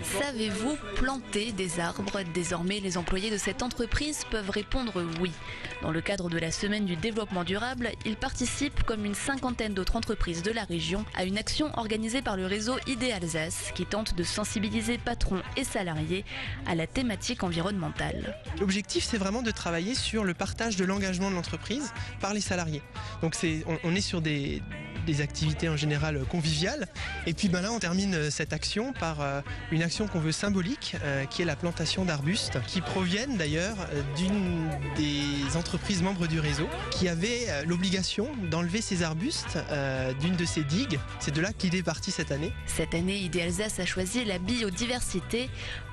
Savez-vous planter des arbres? Désormais, les employés de cette entreprise peuvent répondre oui. Dans le cadre de la semaine du développement durable, ils participent, comme une cinquantaine d'autres entreprises de la région, à une action organisée par le réseau ID Alsace qui tente de sensibiliser patrons et salariés à la thématique environnementale. L'objectif, c'est vraiment de travailler sur le partage de l'engagement de l'entreprise par les salariés. Donc on est sur des activités en général conviviales. Et puis là, on termine cette action par une action qu'on veut symbolique, qui est la plantation d'arbustes, qui proviennent d'ailleurs d'une des entreprises membres du réseau, qui avait l'obligation d'enlever ces arbustes d'une de ses digues. C'est de là qu'il est parti cette année. Cette année, ID Alsace a choisi la biodiversité.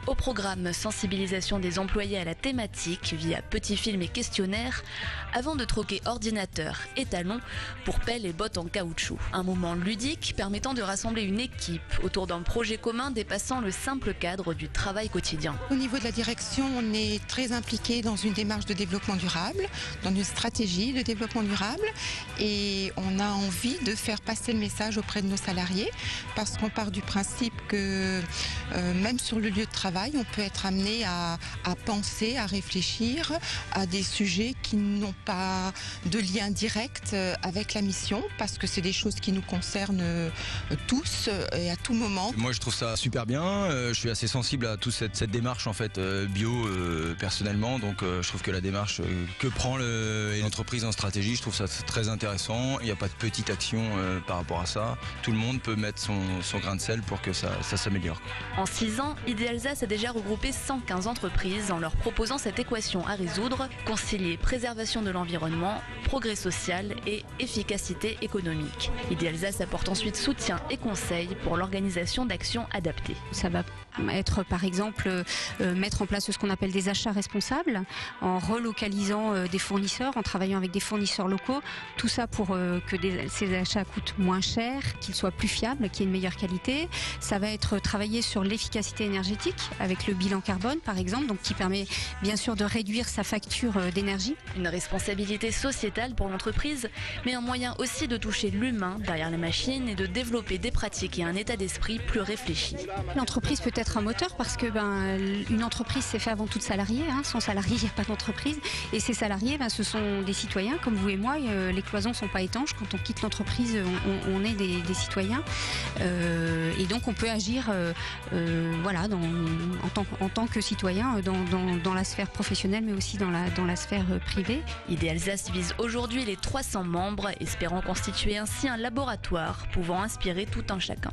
Au programme sensibilisation des employés à la thématique via petits films et questionnaires, avant de troquer ordinateur et talons pour pelles et bottes en caoutchouc. Un moment ludique permettant de rassembler une équipe autour d'un projet commun dépassant le simple cadre du travail quotidien. Au niveau de la direction, on est très impliqué dans une démarche de développement durable, dans une stratégie de développement durable, et on a envie de faire passer le message auprès de nos salariés, parce qu'on part du principe que même sur le lieu de travail, on peut être amené à penser, à réfléchir à des sujets qui n'ont pas de lien direct avec la mission, parce que c'est des choses qui nous concernent tous et à tout moment. Moi, je trouve ça super bien. Je suis assez sensible à toute cette démarche en fait bio personnellement. Donc, je trouve que la démarche que prend l'entreprise en stratégie, je trouve ça très intéressant. Il n'y a pas de petite action par rapport à ça. Tout le monde peut mettre son grain de sel pour que ça s'améliore. En 6 ans, ID Alsace a déjà regroupé 115 entreprises en leur proposant cette équation à résoudre: concilier préservation de l'environnement, progrès social et efficacité économique. ID Alsace apporte ensuite soutien et conseils pour l'organisation d'actions adaptées. Ça va être par exemple mettre en place ce qu'on appelle des achats responsables, en relocalisant des fournisseurs, en travaillant avec des fournisseurs locaux. Tout ça pour que ces achats coûtent moins cher, qu'ils soient plus fiables, qu'il y ait une meilleure qualité. Ça va être travailler sur l'efficacité énergétique avec le bilan carbone par exemple, donc qui permet bien sûr de réduire sa facture d'énergie. Une responsabilité sociétale pour l'entreprise, mais un moyen aussi de toucher l'humain derrière la machine et de développer des pratiques et un état d'esprit plus réfléchi. L'entreprise peut être un moteur parce que une entreprise c'est fait avant tout de salariés. Sans salariés, il n'y a pas d'entreprise. Et ces salariés, ce sont des citoyens comme vous et moi. Les cloisons ne sont pas étanches. Quand on quitte l'entreprise, on est des citoyens. Et donc on peut agir en tant que citoyen dans la sphère professionnelle, mais aussi dans la sphère privée. ID Alsace vise aujourd'hui les 300 membres, espérant constituer ainsi un laboratoire pouvant inspirer tout un chacun.